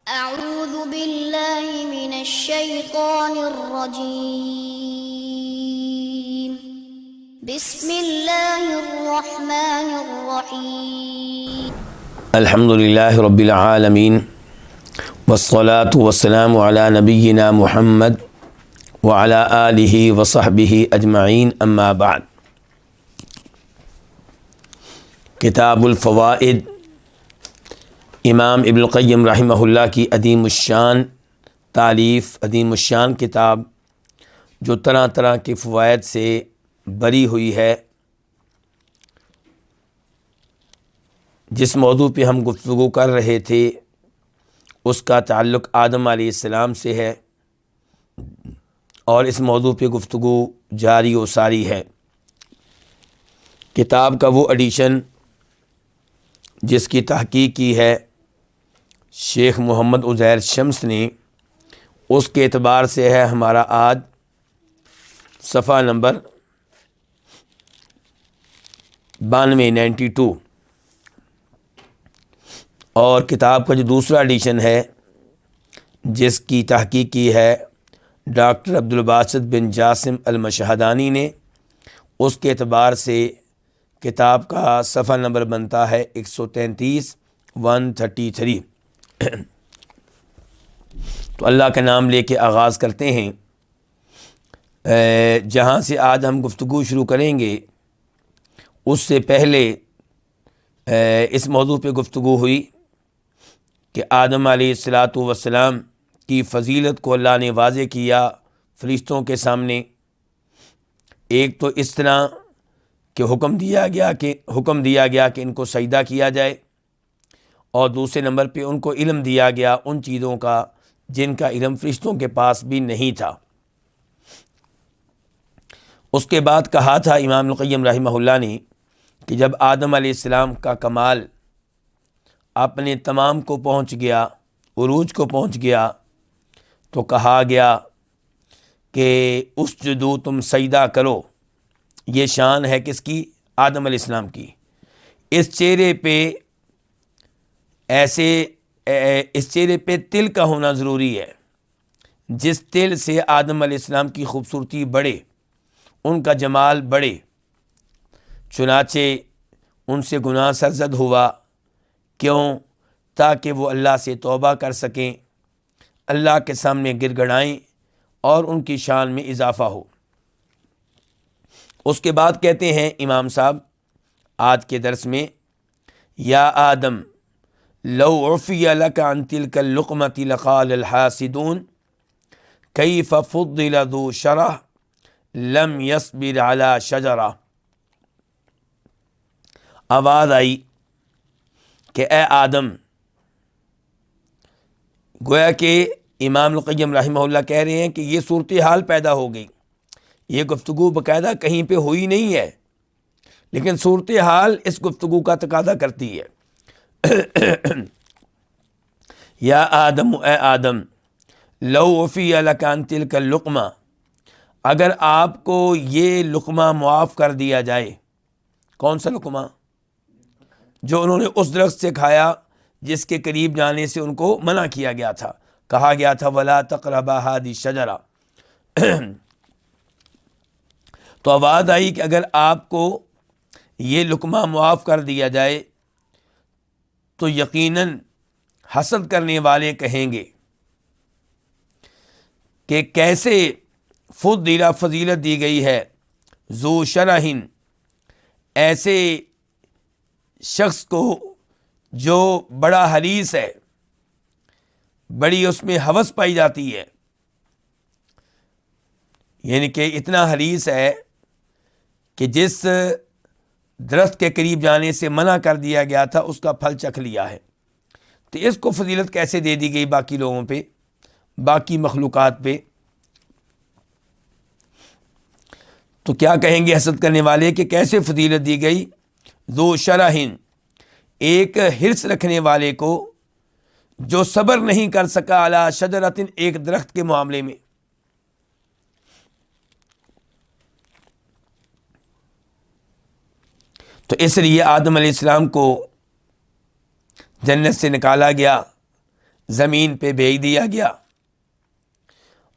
أعوذ بالله من الشيطان الرجيم. بسم الله الرحمن الرحيم. الحمد لله رب العالمين والصلاة والسلام على نبينا محمد وعلى آله وصحبه أجمعين أما بعد. کتاب الفوائد امام ابن القیم رحمہ اللہ کی عظیم الشان تالیف، عظیم الشان کتاب جو طرح طرح کے فوائد سے بری ہوئی ہے. جس موضوع پہ ہم گفتگو کر رہے تھے اس کا تعلق آدم علیہ السلام سے ہے، اور اس موضوع پہ گفتگو جاری و ساری ہے. کتاب کا وہ ایڈیشن جس کی تحقیق کی ہے شیخ محمد عزیر شمس نے، اس کے اعتبار سے ہے ہمارا آج صفحہ نمبر 92 اور کتاب کا جو دوسرا ایڈیشن ہے جس کی تحقیق کی ہے ڈاکٹر عبدالباسط بن جاسم المشہدانی نے، اس کے اعتبار سے کتاب کا صفحہ نمبر بنتا ہے 133 تو اللہ کا نام لے کے آغاز کرتے ہیں. جہاں سے آج ہم گفتگو شروع کریں گے اس سے پہلے اس موضوع پہ گفتگو ہوئی کہ آدم علیہ السلام کی فضیلت کو اللہ نے واضح کیا فرشتوں کے سامنے. ایک تو اس طرح کہ حکم دیا گیا کہ ان کو سجدہ کیا جائے، اور دوسرے نمبر پہ ان کو علم دیا گیا ان چیزوں کا جن کا علم فرشتوں کے پاس بھی نہیں تھا. اس کے بعد کہا تھا امام القیم رحمہ اللہ نے کہ جب آدم علیہ السلام کا کمال اپنے تمام کو پہنچ گیا، عروج کو پہنچ گیا، تو کہا گیا کہ اسجدو، تم سجدہ کرو. یہ شان ہے کس کی؟ آدم علیہ السلام کی. اس چہرے پہ تل کا ہونا ضروری ہے. جس تل سے آدم علیہ السلام کی خوبصورتی بڑھے، ان کا جمال بڑھے. چنانچہ ان سے گناہ سرزد ہوا. کیوں؟ تاکہ وہ اللہ سے توبہ کر سکیں، اللہ کے سامنے گر گڑائیں اور ان کی شان میں اضافہ ہو. اس کے بعد کہتے ہیں امام صاحب آج کے درس میں، یا آدم لو عفی لک عن تلک اللقمۃ لقال الحاسدون کیف فضل ذو شرح لم یصبر علی شجرہ. آواز آئی کہ اے آدم، گویا کہ امام القیم رحمہ اللہ کہہ رہے ہیں کہ یہ صورتحال پیدا ہو گئی. یہ گفتگو باقاعدہ کہیں پہ ہوئی نہیں ہے، لیکن صورتحال اس گفتگو کا تقاضا کرتی ہے. یا آدم، اے آدم، لو عفی لک عن تلک اللقمہ، اگر آپ کو یہ لقمہ معاف کر دیا جائے. کون سا لقمہ؟ جو انہوں نے اس درخت سے کھایا جس کے قریب جانے سے ان کو منع کیا گیا تھا. کہا گیا تھا ولا تقربا هذه الشجرہ. تو آواز آئی کہ اگر آپ کو یہ لقمہ معاف کر دیا جائے تو یقیناً حسد کرنے والے کہیں گے کہ کیسے فضیلت دی گئی ہے ذو شرح، ایسے شخص کو جو بڑا حریص ہے، بڑی اس میں ہوس پائی جاتی ہے. یعنی کہ اتنا حریص ہے کہ جس درخت کے قریب جانے سے منع کر دیا گیا تھا اس کا پھل چکھ لیا ہے. تو اس کو فضیلت کیسے دے دی گئی باقی لوگوں پہ، باقی مخلوقات پہ؟ تو کیا کہیں گے حسد کرنے والے کہ کیسے فضیلت دی گئی ذو شرح، ایک حرص رکھنے والے کو جو صبر نہیں کر سکا علی شجرۃ، ایک درخت کے معاملے میں. تو اس لیے آدم علیہ السلام کو جنت سے نکالا گیا، زمین پہ بھیج دیا گیا،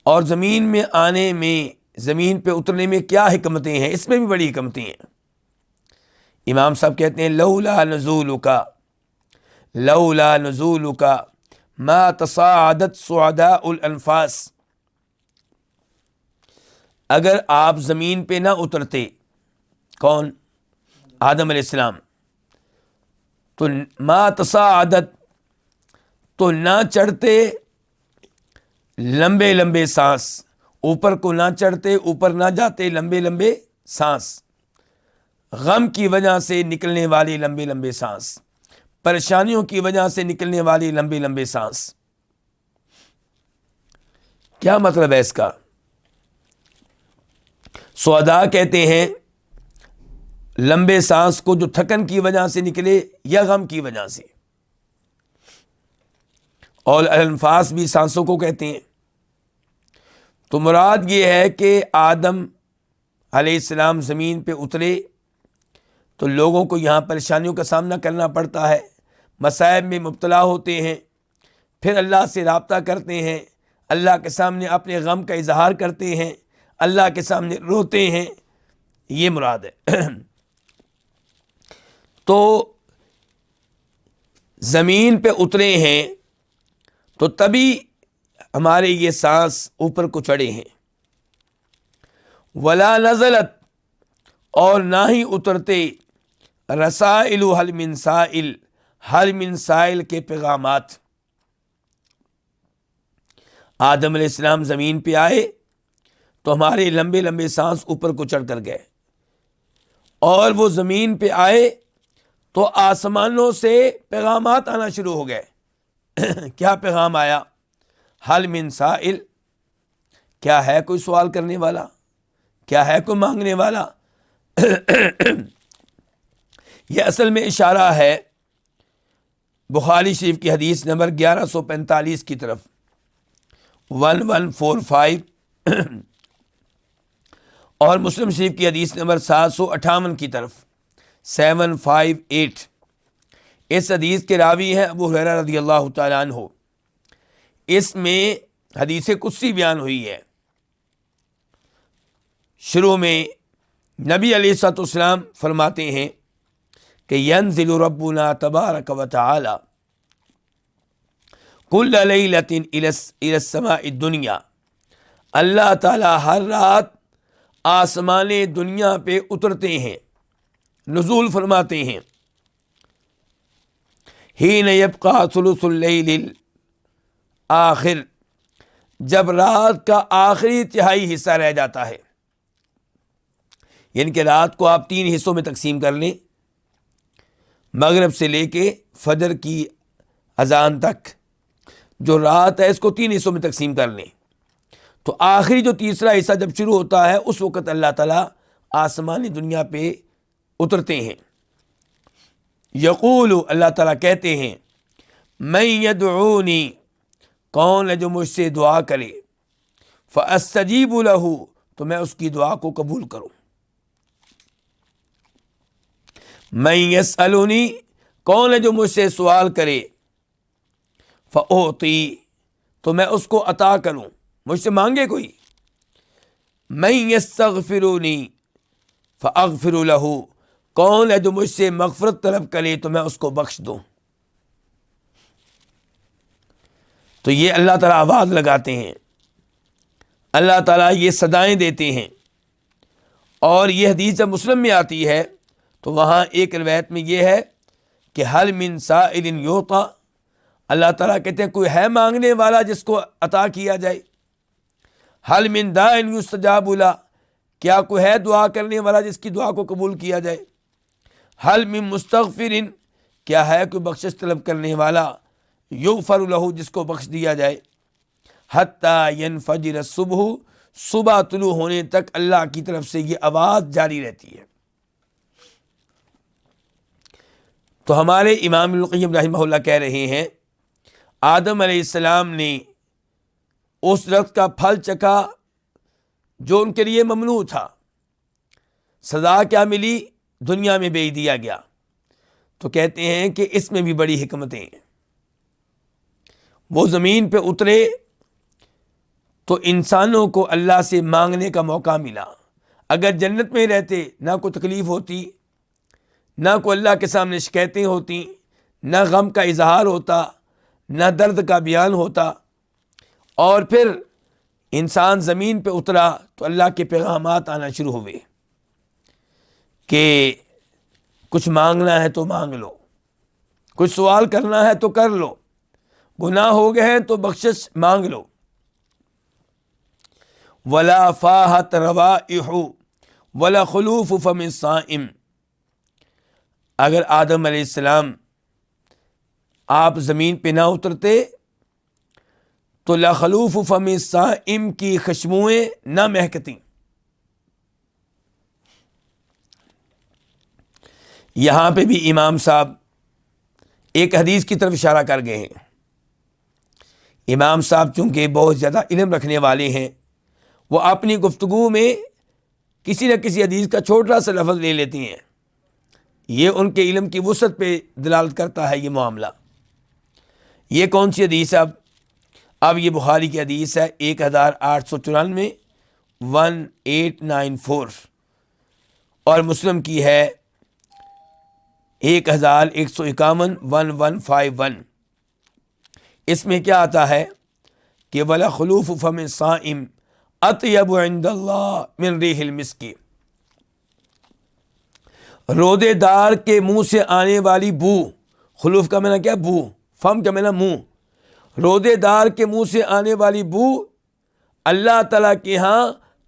اور زمین میں آنے میں، زمین پہ اترنے میں کیا حکمتیں ہیں، اس میں بھی بڑی حکمتیں ہیں۔ امام صاحب کہتے ہیں لولا نزولک لولا نزولک ما تصاعدت صعداء الانفاس، اگر آپ زمین پہ نہ اترتے، کون؟ آدم علیہ السلام، تو ما تصاعدت، تو نہ چڑھتے لمبے لمبے سانس، اوپر کو نہ چڑھتے، اوپر نہ جاتے لمبے لمبے سانس، غم کی وجہ سے نکلنے والی لمبے لمبے سانس، پریشانیوں کی وجہ سے نکلنے والی لمبے لمبے سانس۔ کیا مطلب ہے اس کا؟ سودا کہتے ہیں لمبے سانس کو جو تھکن کی وجہ سے نکلے یا غم کی وجہ سے، اور الانفاس بھی سانسوں کو کہتے ہیں۔ تو مراد یہ ہے کہ آدم علیہ السلام زمین پہ اترے تو لوگوں کو یہاں پریشانیوں کا سامنا کرنا پڑتا ہے، مصائب میں مبتلا ہوتے ہیں، پھر اللہ سے رابطہ کرتے ہیں، اللہ کے سامنے اپنے غم کا اظہار کرتے ہیں، اللہ کے سامنے روتے ہیں، یہ مراد ہے۔ تو زمین پہ اترے ہیں تو تبھی ہمارے یہ سانس اوپر کو چڑھے ہیں۔ ولا نزلت، اور نہ ہی اترتے رسائل حل من سائل، حل من سائل کے پیغامات۔ آدم علیہ السلام زمین پہ آئے تو ہمارے لمبے لمبے سانس اوپر کو چڑھ کر گئے، اور وہ زمین پہ آئے تو آسمانوں سے پیغامات آنا شروع ہو گئے۔ کیا پیغام آیا؟ حل من سائل، کیا ہے کوئی سوال کرنے والا، کیا ہے کوئی مانگنے والا؟ یہ اصل میں اشارہ ہے بخاری شریف کی حدیث نمبر 1145 کی طرف، 1145، اور مسلم شریف کی حدیث نمبر 758 کی طرف، 758۔ اس حدیث کے راوی ہیں ابو ہریرہ رضی اللہ تعالیٰ عنہ۔ اس میں حدیث قدسی بیان ہوئی ہے۔ شروع میں نبی علیہ الصلوۃ والسلام فرماتے ہیں کہ ینزل ربنا تبارک و تعالی کل لیلۃ الی السماء الدنیا، اللہ تعالیٰ ہر رات آسمان دنیا پہ اترتے ہیں، نزول فرماتے ہیں۔ حین یبقی ثلث اللیل الآخر، جب رات کا آخری تہائی حصہ رہ جاتا ہے، یعنی کہ رات کو آپ 3 حصوں میں تقسیم کر لیں، مغرب سے لے کے فجر کی اذان تک جو رات ہے اس کو 3 حصوں میں تقسیم کر لیں، تو آخری جو تیسرا حصہ جب شروع ہوتا ہے اس وقت اللہ تعالیٰ آسمانی دنیا پہ اترتے ہیں۔ یقول، اللہ تعالیٰ کہتے ہیں، من یدعونی، کون ہے جو مجھ سے دعا کرے، فاستجیب لہ، تو میں اس کی دعا کو قبول کروں۔ من یسألنی، کون ہے جو مجھ سے سوال کرے، فاعطی، تو میں اس کو عطا کروں، مجھ سے مانگے کوئی۔ من یستغفرنی فاغفر لہ، کون ہے جو مجھ سے مغفرت طلب کرے تو میں اس کو بخش دوں۔ تو یہ اللہ تعالیٰ آواز لگاتے ہیں، اللہ تعالیٰ یہ صدائیں دیتے ہیں۔ اور یہ حدیث جب مسلم میں آتی ہے تو وہاں ایک روایت میں یہ ہے کہ حل من سائل یعطی، اللہ تعالیٰ کہتے ہیں کوئی ہے مانگنے والا جس کو عطا کیا جائے۔ حل من داع یستجاب لہ، کیا کوئی ہے دعا کرنے والا جس کی دعا کو قبول کیا جائے۔ حل من مستغفر، کیا ہے کوئی بخشش طلب کرنے والا، یغفر لہ، جس کو بخش دیا جائے۔ حتی ینفجر الصبح، صبح طلوع ہونے تک اللہ کی طرف سے یہ آواز جاری رہتی ہے۔ تو ہمارے امام ابن القیم رحمہ اللہ کہہ رہے ہیں آدم علیہ السلام نے اس درخت کا پھل چکھا جو ان کے لیے ممنوع تھا، سزا کیا ملی؟ دنیا میں بھیج دیا گیا۔ تو کہتے ہیں کہ اس میں بھی بڑی حکمتیں ہیں۔ وہ زمین پہ اترے تو انسانوں کو اللہ سے مانگنے کا موقع ملا. اگر جنت میں رہتے نہ کوئی تکلیف ہوتی، نہ کوئی اللہ کے سامنے شکایتیں ہوتی، نہ غم کا اظہار ہوتا، نہ درد کا بیان ہوتا. اور پھر انسان زمین پہ اترا تو اللہ کے پیغامات آنا شروع ہوئے کہ کچھ مانگنا ہے تو مانگ لو، کچھ سوال کرنا ہے تو کر لو، گناہ ہو گئے ہیں تو بخشش مانگ لو. ولا فاحت روائح ولا خلوف فم الصائم. اگر آدم علیہ السلام آپ زمین پہ نہ اترتے تو لخلوف فم الصائم کی خوشبوئیں نہ مہکتیں. یہاں پہ بھی امام صاحب ایک حدیث کی طرف اشارہ کر گئے ہیں. امام صاحب چونکہ بہت زیادہ علم رکھنے والے ہیں، وہ اپنی گفتگو میں کسی نہ کسی حدیث کا چھوٹا سا لفظ لے لیتی ہیں. یہ ان کے علم کی وسعت پہ دلالت کرتا ہے یہ معاملہ. یہ کون سی حدیث ہے؟ اب یہ بخاری کی حدیث ہے 1894 1894 اور مسلم کی ہے 1151 1151. اس میں کیا آتا ہے کہ ولا خلوف فم الصائم اطیب عند اللہ من ریح المسک. روزے دار کے منہ سے آنے والی بو، خلوف کا معنی کیا؟ بو. فم کا معنی منہ. روزے دار کے منہ سے آنے والی بو اللہ تعالیٰ کے ہاں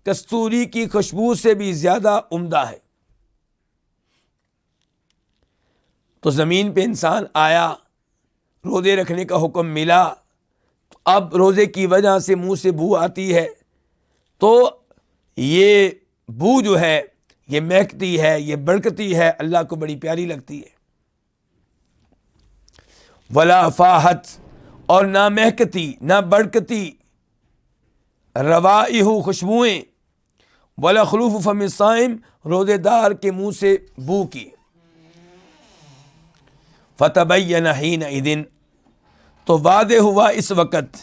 کستوری کی خوشبو سے بھی زیادہ عمدہ ہے. تو زمین پہ انسان آیا، روزے رکھنے کا حکم ملا، اب روزے کی وجہ سے منہ سے بو آتی ہے، تو یہ بو جو ہے یہ مہکتی ہے، یہ بڑکتی ہے، اللہ کو بڑی پیاری لگتی ہے. ولا فاحت، اور نہ مہکتی نہ بڑکتی، روائح خوشبوئیں، ولا خلوف فم الصائم روزے دار کے منہ سے بو کی. فتبین حینئذ، تو واضح ہوا اس وقت،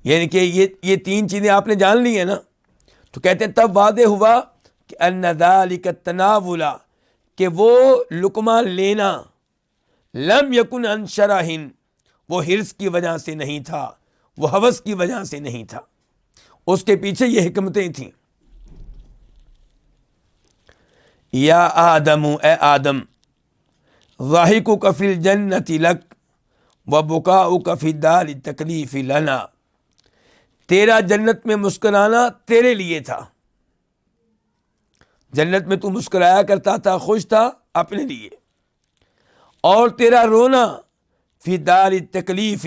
یعنی کہ یہ تین چیزیں آپ نے جان لی ہیں نا، تو کہتے ہیں تب واضح ہوا کہ ان ذلک التناول، کہ وہ لقمہ لینا، لم یکن عن شرح، وہ حرص کی وجہ سے نہیں تھا، وہ ہوس کی وجہ سے نہیں تھا، اس کے پیچھے یہ حکمتیں تھیں. یا آدم، اے آدم، ضاحکک فی الجنۃ لک وبکاؤک فی الدار التکلیف لنا. تیرا جنت میں مسکرانا تیرے لیے تھا، جنت میں تو مسکرایا کرتا تھا، خوش تھا اپنے لیے، اور تیرا رونا فی دار التکلیف،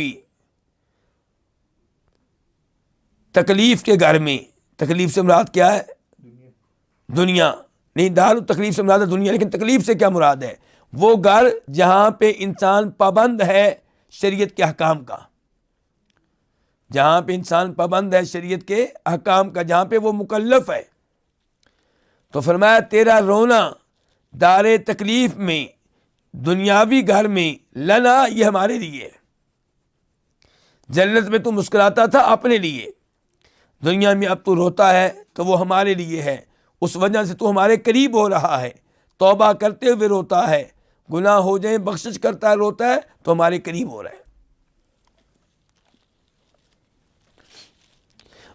تکلیف کے گھر میں. تکلیف سے مراد کیا ہے؟ دنیا نہیں، دار التکلیف سے مراد ہے دنیا، لیکن تکلیف سے کیا مراد ہے؟ وہ گھر جہاں پہ انسان پابند ہے شریعت کے احکام کا، جہاں پہ انسان پابند ہے شریعت کے احکام کا، جہاں پہ وہ مکلف ہے. تو فرمایا تیرا رونا دار تکلیف میں، دنیاوی گھر میں، لنا، یہ ہمارے لیے. جنت میں تو مسکراتا تھا اپنے لیے، دنیا میں اب تو روتا ہے تو وہ ہمارے لیے ہے. اس وجہ سے تو ہمارے قریب ہو رہا ہے، توبہ کرتے ہوئے روتا ہے، گناہ ہو جائیں بخشش کرتا ہے، روتا ہے تو ہمارے قریب ہو رہا ہے.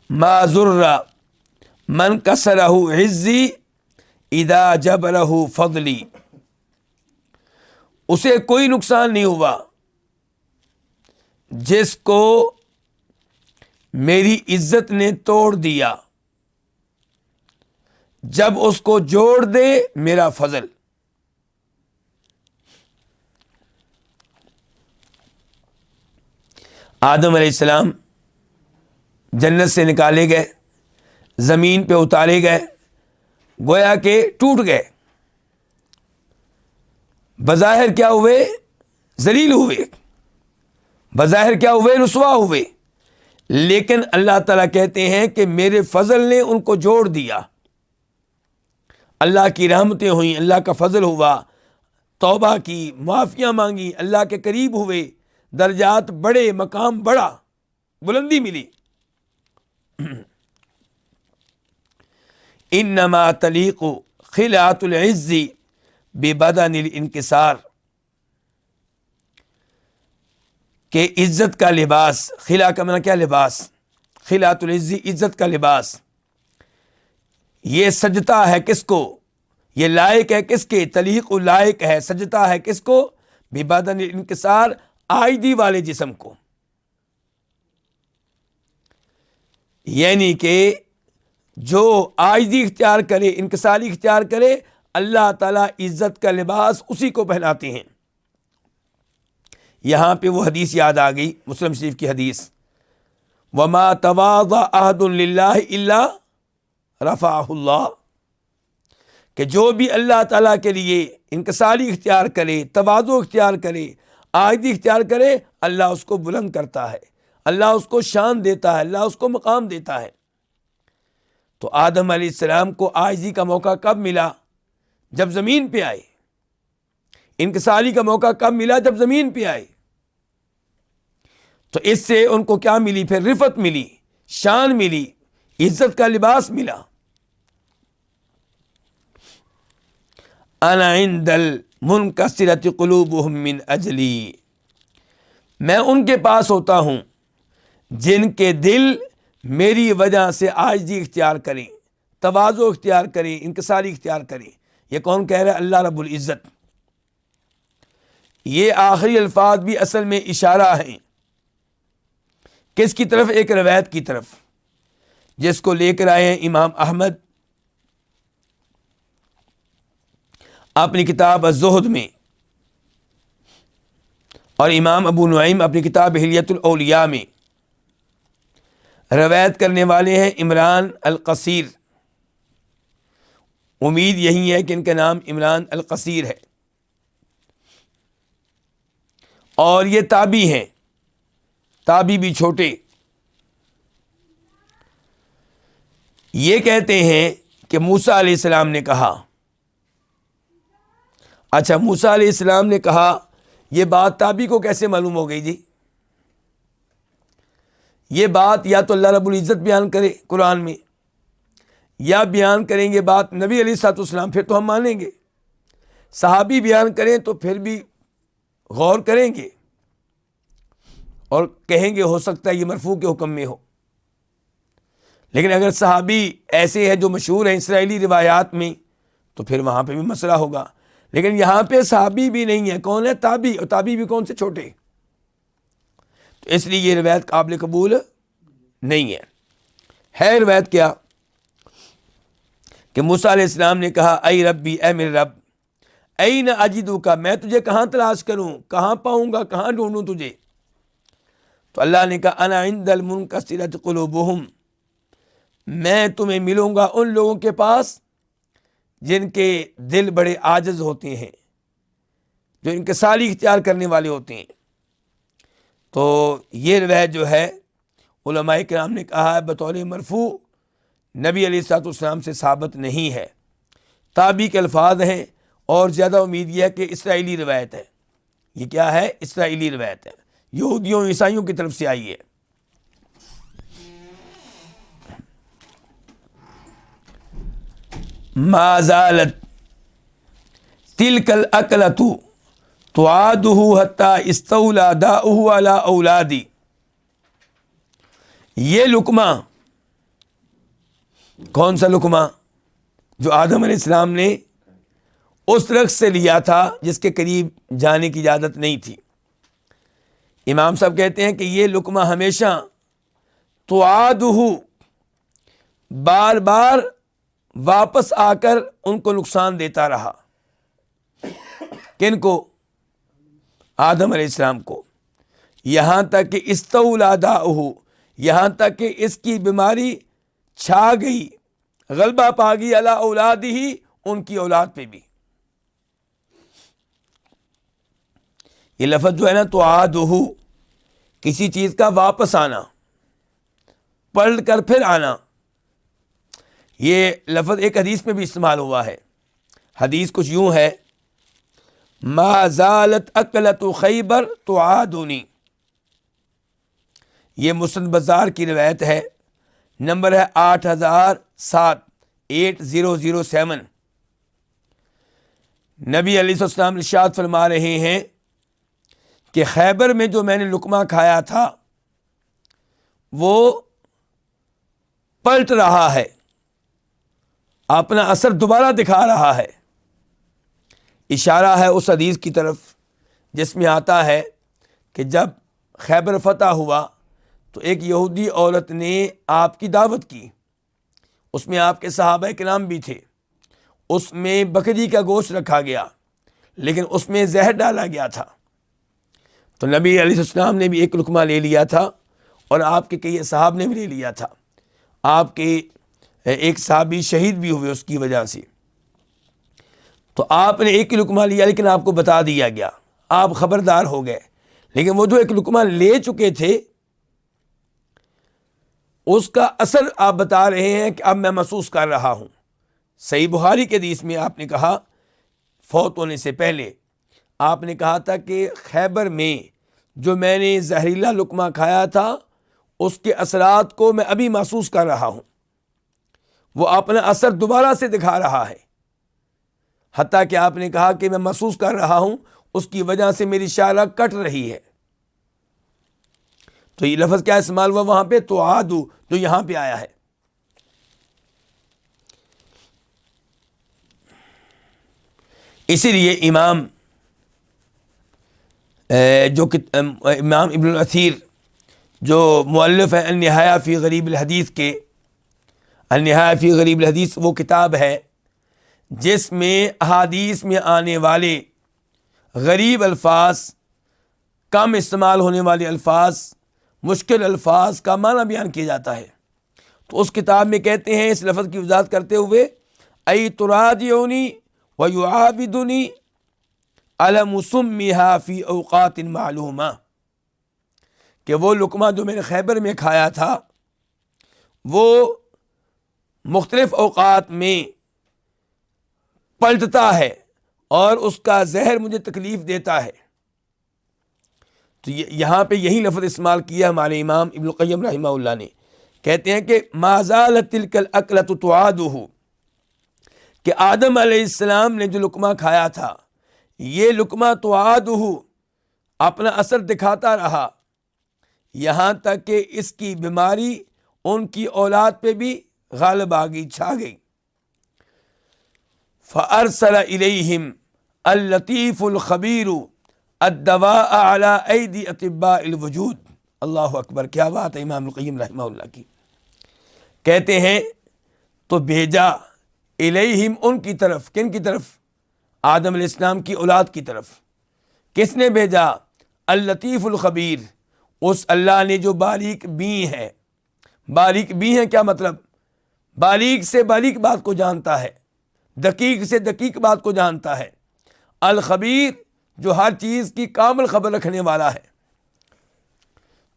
ما ضر من کسرہ عزی اذا جبرہ فضلی. اسے کوئی نقصان نہیں ہوا جس کو میری عزت نے توڑ دیا جب اس کو جوڑ دے میرا فضل. آدم علیہ السلام جنت سے نکالے گئے، زمین پہ اتارے گئے، گویا کہ ٹوٹ گئے. بظاہر کیا ہوئے؟ ذلیل ہوئے، بظاہر کیا ہوئے؟ رسوا ہوئے. لیکن اللہ تعالیٰ کہتے ہیں کہ میرے فضل نے ان کو جوڑ دیا. اللہ کی رحمتیں ہوئیں، اللہ کا فضل ہوا، توبہ کی، معافیاں مانگی، اللہ کے قریب ہوئے، درجات بڑے، مقام بڑا، بلندی ملی۔ انما تلیق خلعۃ العز ببدن الانکسار، کہ عزت کا لباس، خلا کا معنی کیا؟ لباس، خلعۃ العز عزت کا لباس، یہ سجتا ہے کس کو؟ یہ لائق ہے کس کے؟ تلیق لائق ہے، سجتا ہے کس کو؟ ببدن الانکسار، عاجزی والے جسم کو، یعنی کہ جو عاجزی اختیار کرے، انکساری اختیار کرے، اللہ تعالیٰ عزت کا لباس اسی کو پہناتے ہیں۔ یہاں پہ وہ حدیث یاد آ گئی، مسلم شریف کی حدیث، وما تواضع احد للہ الا رفعہ اللہ، کہ جو بھی اللہ تعالیٰ کے لیے انکساری اختیار کرے، تواضع اختیار کرے، عاجزی اختیار کرے، اللہ اس کو بلند کرتا ہے، اللہ اس کو شان دیتا ہے، اللہ اس کو مقام دیتا ہے۔ تو آدم علیہ السلام کو عاجزی کا موقع کب ملا؟ جب زمین پہ آئے۔ انکساری کا موقع کب ملا؟ جب زمین پہ آئے۔ تو اس سے ان کو کیا ملی؟ پھر رفعت ملی، شان ملی، عزت کا لباس ملا۔ انا عند المنکسرۃ قلوبہم من اجلی، میں ان کے پاس ہوتا ہوں جن کے دل میری وجہ سے عاجزی اختیار کریں، تواضع اختیار کریں، انکساری اختیار کریں۔ یہ کون کہہ رہا ہے؟ اللہ رب العزت۔ یہ آخری الفاظ بھی اصل میں اشارہ ہیں کس کی طرف؟ ایک روایت کی طرف، جس کو لے کر آئے ہیں امام احمد اپنی کتاب الزہد میں، اور امام ابو نعیم اپنی کتاب حلیۃ الاولیاء میں۔ روایت کرنے والے ہیں عمران القصیر، امید یہی ہے کہ ان کا نام عمران القصیر ہے، اور یہ تابعی ہیں، تابعی بھی چھوٹے۔ یہ کہتے ہیں کہ موسیٰ علیہ السلام نے کہا۔ اچھا، موسیٰ علیہ السلام نے کہا، یہ بات تابعی کو کیسے معلوم ہو گئی جی؟ یہ بات یا تو اللہ رب العزت بیان کرے قرآن میں، یا بیان کریں گے بات نبی علیہ الصلوۃ والسلام، پھر تو ہم مانیں گے۔ صحابی بیان کریں تو پھر بھی غور کریں گے اور کہیں گے ہو سکتا ہے یہ مرفوع کے حکم میں ہو۔ لیکن اگر صحابی ایسے ہیں جو مشہور ہیں اسرائیلی روایات میں، تو پھر وہاں پہ بھی مسئلہ ہوگا۔ لیکن یہاں پہ صحابی بھی نہیں ہے، کون ہے؟ تابعی، اور تابعی بھی کون سے؟ چھوٹے۔ تو اس لیے یہ روایت قابل قبول نہیں ہے روایت کیا کہ موسیٰ علیہ السلام نے کہا، اے ربی، اے میرے رب، این اجدک، میں تجھے کہاں تلاش کروں، کہاں پاؤں گا، کہاں ڈھونڈوں تجھے؟ تو اللہ نے کہا، انا عند المنکسرۃ قلوبہم، میں تمہیں ملوں گا ان لوگوں کے پاس جن کے دل بڑے عاجز ہوتے ہیں، جو انکساری اختیار کرنے والے ہوتے ہیں۔ تو یہ روایت جو ہے علماء کرام نے کہا ہے بطور مرفوع نبی علیہ الصلوۃ والسلام سے ثابت نہیں ہے، تابعی کے الفاظ ہیں، اور زیادہ امید یہ ہے کہ اسرائیلی روایت ہے۔ یہ کیا ہے؟ اسرائیلی روایت ہے، یہودیوں عیسائیوں کی طرف سے آئی ہے۔ ما زالت تلک الاکلۃ تعادہ حتی استولی داؤہ علی اولادی، یہ لقمہ، کون سا لقمہ؟ جو آدم علیہ السلام نے اس رخ سے لیا تھا جس کے قریب جانے کی اجازت نہیں تھی۔ امام صاحب کہتے ہیں کہ یہ لقمہ ہمیشہ تعادہ، بار بار واپس آ کر ان کو نقصان دیتا رہا۔ کن کو؟ آدم علیہ السلام کو، یہاں تک کہ استولی داؤہ، یہاں تک کہ اس کی بیماری چھا گئی، غلبہ پا گئی علی اولادہ، ان کی اولاد پہ بھی۔ یہ لفظ جو ہے نا تعادہ، کسی چیز کا واپس آنا، پلٹ کر پھر آنا، یہ لفظ ایک حدیث میں بھی استعمال ہوا ہے۔ حدیث کچھ یوں ہے، ما زالت اکلۃ خیبر تعادنی، یہ مسند بزار کی روایت ہے، نمبر ہے 8007 8007۔ نبی علیہ السلام ارشاد فرما رہے ہیں کہ خیبر میں جو میں نے لقمہ کھایا تھا وہ پلٹ رہا ہے، اپنا اثر دوبارہ دکھا رہا ہے۔ اشارہ ہے اس حدیث کی طرف جس میں آتا ہے کہ جب خیبر فتح ہوا تو ایک یہودی عورت نے آپ کی دعوت کی، اس میں آپ کے صحابہ کرام بھی تھے، اس میں بکری کا گوشت رکھا گیا لیکن اس میں زہر ڈالا گیا تھا۔ تو نبی علیہ السلام نے بھی ایک لقمہ لے لیا تھا اور آپ کے کئی صحاب نے بھی لے لیا تھا، آپ کے ایک صحابی شہید بھی ہوئے اس کی وجہ سے۔ تو آپ نے ایک ہی لقمہ لیا لیکن آپ کو بتا دیا گیا، آپ خبردار ہو گئے، لیکن وہ جو ایک لقمہ لے چکے تھے اس کا اثر آپ بتا رہے ہیں کہ اب میں محسوس کر رہا ہوں۔ صحیح بخاری کے حدیث میں آپ نے کہا، فوت ہونے سے پہلے آپ نے کہا تھا کہ خیبر میں جو میں نے زہریلا لقمہ کھایا تھا اس کے اثرات کو میں ابھی محسوس کر رہا ہوں، وہ اپنا اثر دوبارہ سے دکھا رہا ہے، حتیٰ کہ آپ نے کہا کہ میں محسوس کر رہا ہوں اس کی وجہ سے میری شعرہ کٹ رہی ہے۔ تو یہ لفظ کیا استعمال ہوا وہاں پہ؟ توعادو، جو یہاں پہ آیا ہے۔ اسی لیے امام ابن الاثیر جو مؤلف ہے النہایہ فی غریب الحدیث کے، النہایہ فی غریب الحدیث وہ کتاب ہے جس میں احادیث میں آنے والے غریب الفاظ، کم استعمال ہونے والے الفاظ، مشکل الفاظ کا معنی بیان کیا جاتا ہے۔ تو اس کتاب میں کہتے ہیں اس لفظ کی وضاحت کرتے ہوئے، ای تراجعنی ویعاودنی الم سمیھا فی اوقات معلومہ، کہ وہ لقمہ جو میں نے خیبر میں کھایا تھا وہ مختلف اوقات میں پلٹتا ہے اور اس کا زہر مجھے تکلیف دیتا ہے۔ تو یہاں پہ یہی لفظ استعمال کیا ہمارے امام ابن القیم رحمہ اللہ نے، کہتے ہیں کہ ما زالت تلک الاکلۃ تعادہ، کہ آدم علیہ السلام نے جو لقمہ کھایا تھا یہ لقمہ تعادہ اپنا اثر دکھاتا رہا، یہاں تک کہ اس کی بیماری ان کی اولاد پہ بھی غالب آ گئی، چھا گئی۔ فارسل الیہم اللطیف الخبیر الدواء علی ایدی اطباء الوجود۔ اللہ اکبر، کیا بات ہے امام القیم رحمہ اللہ کی۔ کہتے ہیں تو بھیجا الیہم، ان کی طرف، کن کی طرف؟ آدم علیہ السلام کی اولاد کی طرف۔ کس نے بھیجا؟ اللطیف الخبیر، اس اللہ نے جو باریک بین ہے۔ باریک بین ہے کیا مطلب؟ باریک سے باریک بات کو جانتا ہے، دقیق سے دقیق بات کو جانتا ہے۔ الخبیر، جو ہر چیز کی کامل خبر رکھنے والا ہے۔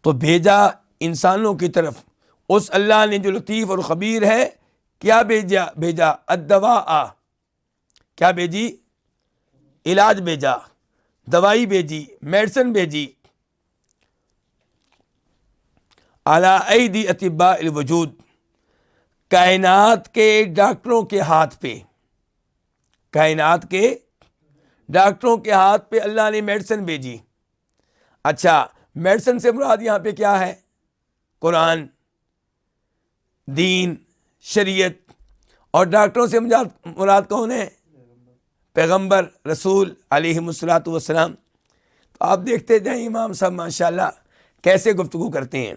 تو بھیجا انسانوں کی طرف اس اللہ نے جو لطیف اور خبیر ہے، کیا بھیجا الدواء، کیا بھیجی؟ علاج بھیجا، دوائی بھیجی، میڈیسن بھیجی، علی ایدی اطباء الوجود، کائنات کے ڈاکٹروں کے ہاتھ پہ، کائنات کے ڈاکٹروں کے ہاتھ پہ اللہ نے میڈیسن بھیجی۔ اچھا، میڈیسن سے مراد یہاں پہ کیا ہے؟ قرآن، دین، شریعت، اور ڈاکٹروں سے مراد کون ہے؟ پیغمبر، رسول علیہ الصلوۃ والسلام۔ تو آپ دیکھتے جائیں امام صاحب ماشاءاللہ کیسے گفتگو کرتے ہیں۔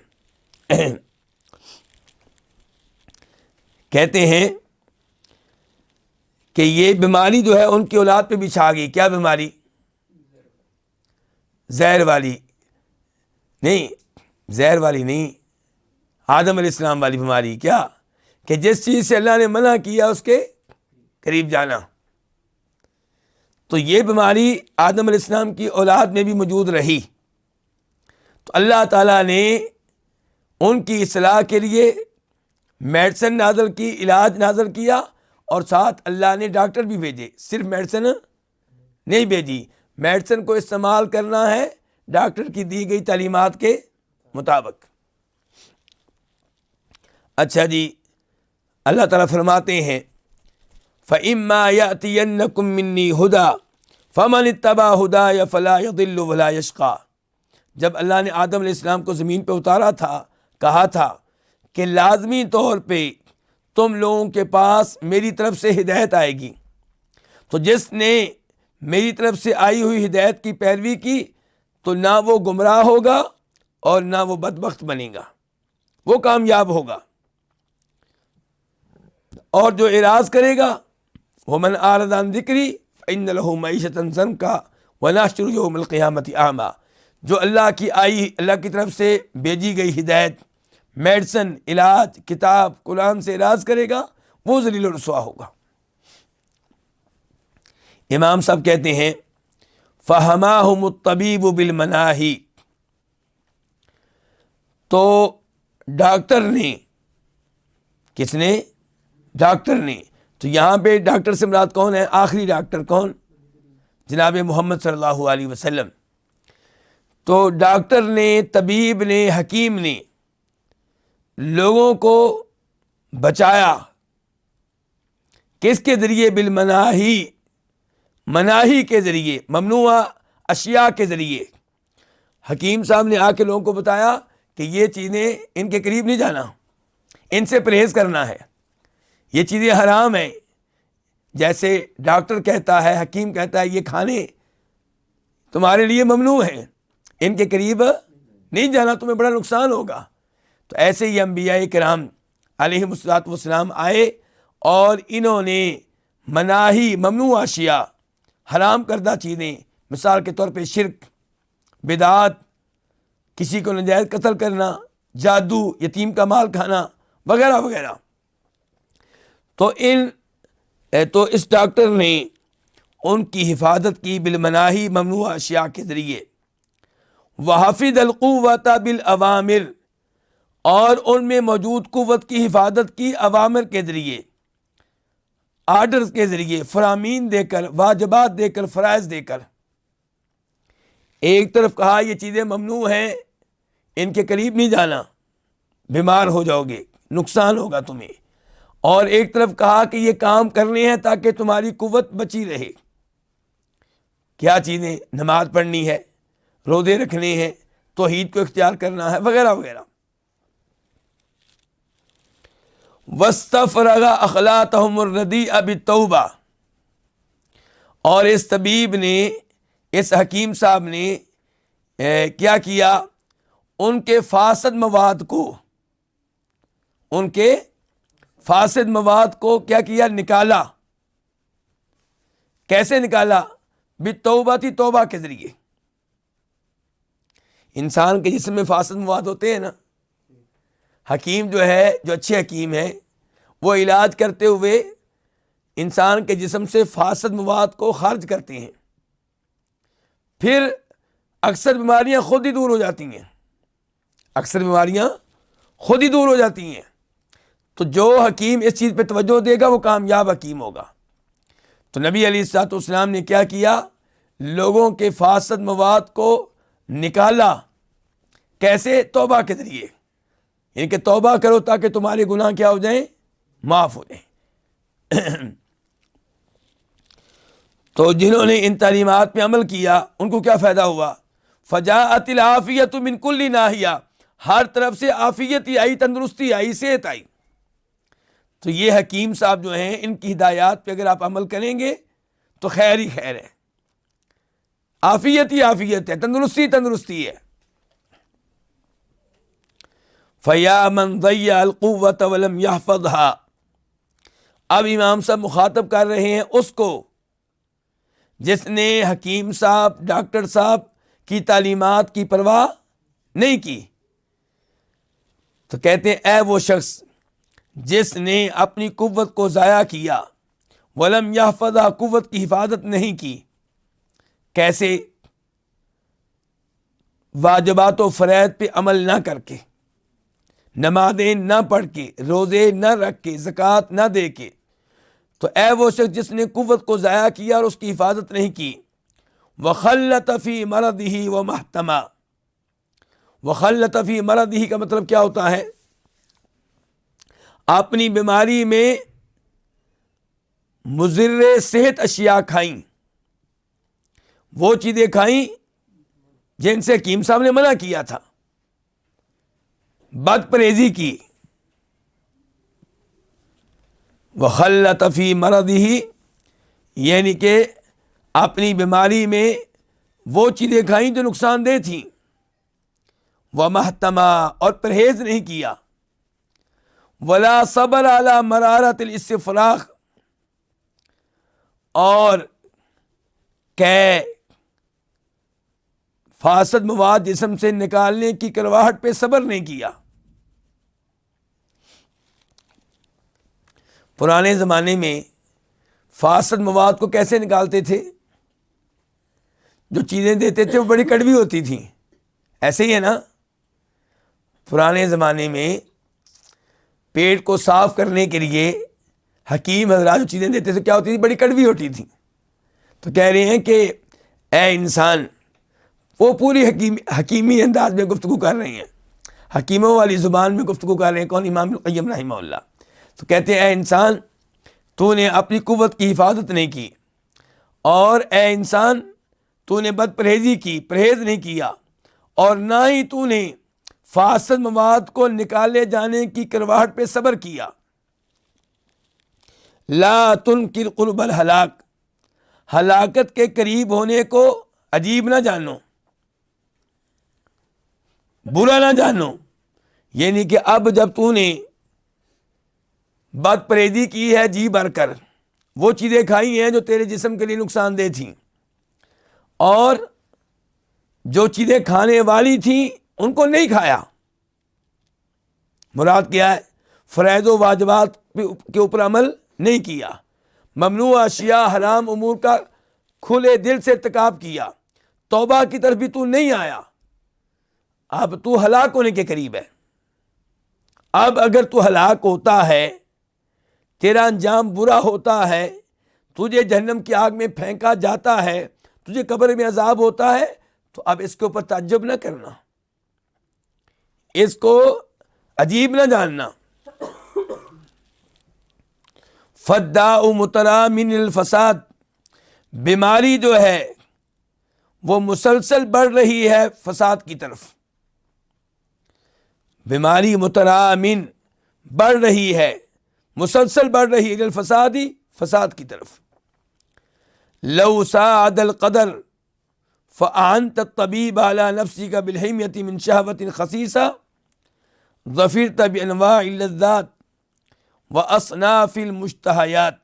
کہتے ہیں کہ یہ بیماری جو ہے ان کی اولاد پہ بھی چھا گئی۔ کیا بیماری؟ زہر والی نہیں، زہر والی نہیں، آدم علیہ السلام والی بیماری۔ کیا؟ کہ جس چیز سے اللہ نے منع کیا اس کے قریب جانا۔ تو یہ بیماری آدم علیہ السلام کی اولاد میں بھی موجود رہی۔ تو اللہ تعالیٰ نے ان کی اصلاح کے لیے میڈیسن نازل کی، علاج نازل کیا، اور ساتھ اللہ نے ڈاکٹر بھی بھیجے۔ صرف میڈیسن نہیں بھیجی، میڈیسن کو استعمال کرنا ہے ڈاکٹر کی دی گئی تعلیمات کے مطابق۔ اچھا جی، اللہ تعالیٰ فرماتے ہیں فَإِمَّا يَأْتِيَنَّكُم مِّنِّي هُدًى فَمَنِ اتَّبَعَ هُدَايَ فَلَا يَضِلُّ وَلَا يَشْقَىٰ۔ جب اللہ نے آدم علیہ السلام کو زمین پہ اتارا تھا، کہا تھا کہ لازمی طور پہ تم لوگوں کے پاس میری طرف سے ہدایت آئے گی، تو جس نے میری طرف سے آئی ہوئی ہدایت کی پیروی کی تو نہ وہ گمراہ ہوگا اور نہ وہ بدبخت بنے گا، وہ کامیاب ہوگا۔ اور جو اعراض کرے گا وَمَنْ أَعْرَضَ عَنْ ذِكْرِي فَإِنَّ لَهُ مَعِيشَةً ضَنْكًا وَنَحْشُرُهُ يَوْمَ الْقِيَامَةِ أَعْمَىٰ۔ جو اللہ کی طرف سے بھیجی گئی ہدایت، میڈیسن، علاج، کتاب، قرآن سے اعراض کرے گا وہ ذلیل و رسوا ہوگا۔ امام صاحب کہتے ہیں فَحَمَاهُمُ الطَّبِيبُ بِالْمَنَاهِي، تو ڈاکٹر نے، کس نے؟ ڈاکٹر نے۔ تو یہاں پہ ڈاکٹر سے مراد کون ہے؟ آخری ڈاکٹر کون؟ جناب محمد صلی اللہ علیہ وسلم۔ تو ڈاکٹر نے، طبیب نے، حکیم نے لوگوں کو بچایا کس کے ذریعے؟ بالمناہی، مناہی کے ذریعے، ممنوع اشیاء کے ذریعے۔ حکیم صاحب نے آ کے لوگوں کو بتایا کہ یہ چیزیں ان کے قریب نہیں جانا، ان سے پرہیز کرنا ہے، یہ چیزیں حرام ہیں۔ جیسے ڈاکٹر کہتا ہے، حکیم کہتا ہے یہ کھانے تمہارے لیے ممنوع ہیں، ان کے قریب نہیں جانا، تمہیں بڑا نقصان ہوگا۔ تو ایسے ہی انبیاء کرام علیہم الصلوۃ والسلام آئے اور انہوں نے مناہی، ممنوع اشیاء، حرام کردہ چیزیں، مثال کے طور پہ شرک، بدعات، کسی کو ناجائز قتل کرنا، جادو، یتیم کا مال کھانا وغیرہ وغیرہ، تو اس ڈاکٹر نے ان کی حفاظت کی بالمناہی، ممنوع اشیاء کے ذریعے۔ وحفظ القوت بالأوامر، اور ان میں موجود قوت کی حفاظت کی اوامر کے ذریعے، آرڈرز کے ذریعے، فرامین دے کر، واجبات دے کر، فرائض دے کر۔ ایک طرف کہا یہ چیزیں ممنوع ہیں، ان کے قریب نہیں جانا، بیمار ہو جاؤ گے، نقصان ہوگا تمہیں، اور ایک طرف کہا کہ یہ کام کرنے ہیں تاکہ تمہاری قوت بچی رہے۔ کیا چیزیں؟ نماز پڑھنی ہے، روزے رکھنے ہیں، توحید کو اختیار کرنا ہے، وغیرہ وغیرہ۔ وَاسْتَفْرَغَ أَخْلَاطَهُمُ الرَّدِيئَ بِالتَّوْبَةِ، اور اس طبیب نے، اس حکیم صاحب نے کیا کیا؟ ان کے فاسد مواد کو، ان کے فاسد مواد کو کیا کیا؟ نکالا۔ کیسے نکالا؟ بالتوبہ، توبہ کے ذریعے۔ انسان کے جسم میں فاسد مواد ہوتے ہیں نا، حکیم جو ہے، جو اچھے حکیم ہیں، وہ علاج کرتے ہوئے انسان کے جسم سے فاسد مواد کو خارج کرتے ہیں، پھر اکثر بیماریاں خود ہی دور ہو جاتی ہیں، اکثر بیماریاں خود ہی دور ہو جاتی ہیں۔ تو جو حکیم اس چیز پہ توجہ دے گا وہ کامیاب حکیم ہوگا۔ تو نبی علیہ الصلوۃ والسلام نے کیا کیا؟ لوگوں کے فاسد مواد کو نکالا۔ کیسے؟ توبہ کے ذریعے، یعنی کہ توبہ کرو تاکہ تمہارے گناہ کیا ہو جائیں؟ معاف ہو جائیں۔ تو جنہوں نے ان تعلیمات پہ عمل کیا ان کو کیا فائدہ ہوا؟ فجاءت العافیۃ من کل ناحیہ، ہر طرف سے عافیت ہی آئی، تندرستی آئی، صحت آئی۔ تو یہ حکیم صاحب جو ہیں، ان کی ہدایات پہ اگر آپ عمل کریں گے تو خیر ہی خیر ہے، عافیت ہی عافیت ہے، تندرستی تندرستی ہے۔ فَيَا مَنْ ضَيَّعَ الْقُوَّةَ وَلَمْ يَحْفَظْهَا، اب امام صاحب مخاطب کر رہے ہیں اس کو جس نے حکیم صاحب، ڈاکٹر صاحب کی تعلیمات کی پرواہ نہیں کی۔ تو کہتے ہیں اے وہ شخص جس نے اپنی قوت کو ضائع کیا، ولم یحفظھا، قوت کی حفاظت نہیں کی۔ کیسے؟ واجبات و فرائض پہ عمل نہ کر کے، نمازیں نہ پڑھ کے، روزے نہ رکھ کے، زکوٰۃ نہ دے کے۔ تو اے وہ شخص جس نے قوت کو ضائع کیا اور اس کی حفاظت نہیں کی۔ وخلط فی مرضہ ومحتما، وخلط فی مرضہ کا مطلب کیا ہوتا ہے؟ اپنی بیماری میں مضر صحت اشیاء کھائیں، وہ چیزیں کھائیں جن سے حکیم صاحب نے منع کیا تھا، بد پرہیزی کی. وخلط فی مرضہ، یعنی کہ اپنی بیماری میں وہ چیزیں کھائیں جو نقصان دہ تھیں. ومحتما، اور پرہیز نہیں کیا. ولا صبر علی مرارت الاستفراغ، اور کہ فاسد مواد جسم سے نکالنے کی کرواہٹ پہ صبر نہیں کیا. پرانے زمانے میں فاسد مواد کو کیسے نکالتے تھے؟ جو چیزیں دیتے تھے وہ بڑی کڑوی ہوتی تھیں. ایسے ہی ہے نا، پرانے زمانے میں پیٹ کو صاف کرنے کے لیے حکیم حضرات جو چیزیں دیتے تھے کیا ہوتی تھی؟ بڑی کڑوی ہوتی تھیں. تو کہہ رہے ہیں کہ اے انسان، وہ پوری حکیمی انداز میں گفتگو کر رہے ہیں، حکیموں والی زبان میں گفتگو کر رہے ہیں. کون؟ امام ابن القیم رحمہ اللہ. تو کہتے ہیں اے انسان، تو نے اپنی قوت کی حفاظت نہیں کی، اور اے انسان تو نے بد پرہیزی کی، پرہیز نہیں کیا، اور نہ ہی تو نے فاسد مواد کو نکالے جانے کی کرواہٹ پہ صبر کیا. لا تنکر قرب الہلاک، ہلاکت کے قریب ہونے کو عجیب نہ جانو، برا نہ جانو. یعنی کہ اب جب تو نے بد پرہیزی کی ہے جی بھر کر، وہ چیزیں کھائی ہیں جو تیرے جسم کے لیے نقصان دہ تھیں، اور جو چیزیں کھانے والی تھیں ان کو نہیں کھایا. مراد کیا ہے؟ فرائض و واجبات کے اوپر عمل نہیں کیا، ممنوع اشیاء حرام امور کا کھلے دل سے ارتکاب کیا، توبہ کی طرف بھی تو نہیں آیا. اب تو ہلاک ہونے کے قریب ہے. اب اگر تو ہلاک ہوتا ہے، تیرا انجام برا ہوتا ہے، تجھے جہنم کی آگ میں پھینکا جاتا ہے، تجھے قبر میں عذاب ہوتا ہے، تو اب اس کے اوپر تعجب نہ کرنا، اس کو عجیب نہ جاننا. فالداء مترا من الفساد، بیماری جو ہے وہ مسلسل بڑھ رہی ہے فساد کی طرف. بیماری مترامن بڑھ رہی ہے، مسلسل بڑھ رہی ہے، الفسادی، فساد کی طرف. لو ساعد القدر فأنت الطبيب على نفسك بالحمية من شهوة خسيسة ظفرت بأنواع اللذات وأصناف المشتهيات.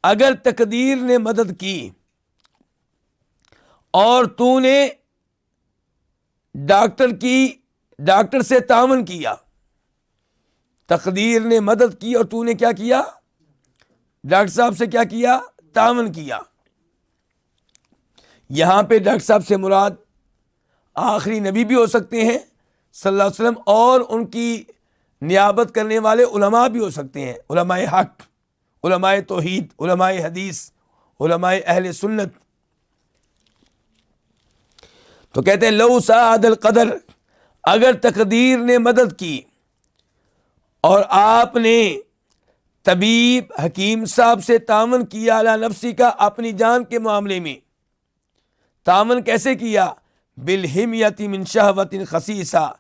اگر تقدیر نے مدد کی اور تو نے ڈاکٹر سے تعاون کیا، تقدیر نے مدد کی اور تو نے کیا کیا؟ ڈاکٹر صاحب سے کیا کیا؟ تعاون کیا. یہاں پہ ڈاکٹر صاحب سے مراد آخری نبی بھی ہو سکتے ہیں صلی اللہ علیہ وسلم، اور ان کی نیابت کرنے والے علماء بھی ہو سکتے ہیں، علماء حق، علماء توحید، علماء حدیث، علماء اہل سنت. تو کہتے ہیں لو ساعد القدر، اگر تقدیر نے مدد کی اور آپ نے طبیب حکیم صاحب سے تعاون کیا، علی نفسی کا، اپنی جان کے معاملے میں. تعاون کیسے کیا؟ بالحمیۃ من شہوۃ خسیسہ،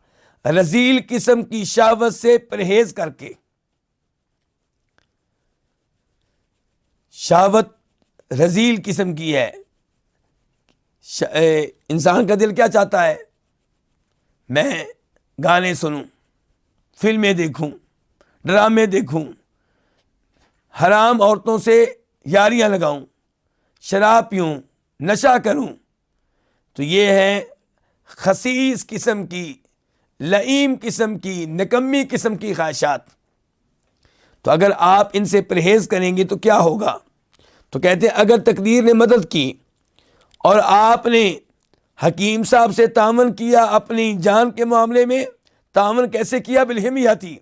رذیل قسم کی شہوت سے پرہیز کر کے. شہوت رذیل قسم کی ہے. انسان کا دل کیا چاہتا ہے؟ میں گانے سنوں، فلمیں دیکھوں، ڈرامے دیکھوں، حرام عورتوں سے یاریاں لگاؤں، شراب پیوں، نشہ کروں. تو یہ ہے خسیس قسم کی، لئیم قسم کی، نکمی قسم کی خواہشات. تو اگر آپ ان سے پرہیز کریں گے تو کیا ہوگا؟ تو کہتے ہیں اگر تقدیر نے مدد کی اور آپ نے حکیم صاحب سے تعاون کیا اپنی جان کے معاملے میں. تعاون کیسے کیا؟ بالحمیتی،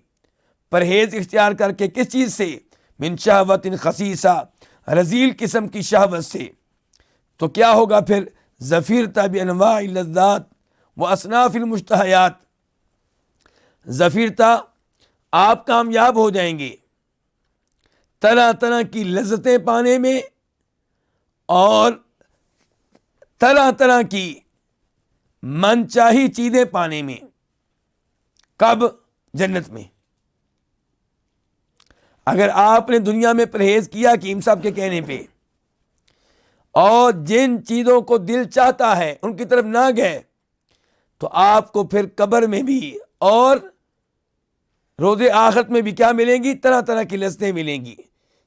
پرہیز اختیار کر کے. کس چیز سے؟ من شہوت خسیسہ، رذیل قسم کی شہوت سے. تو کیا ہوگا پھر؟ ظفرت بانواع اللذات واصناف المشتہیات. ظفرت، آپ کامیاب ہو جائیں گے طرح طرح کی لذتیں پانے میں اور طرح طرح کی من چاہی چیزیں پانے میں. کب؟ جنت میں. اگر آپ نے دنیا میں پرہیز کیا حکیم صاحب کے کہنے پہ اور جن چیزوں کو دل چاہتا ہے ان کی طرف نہ گئے تو آپ کو پھر قبر میں بھی اور روز آخرت میں بھی کیا ملیں گی؟ طرح طرح کی لذتیں ملیں گی.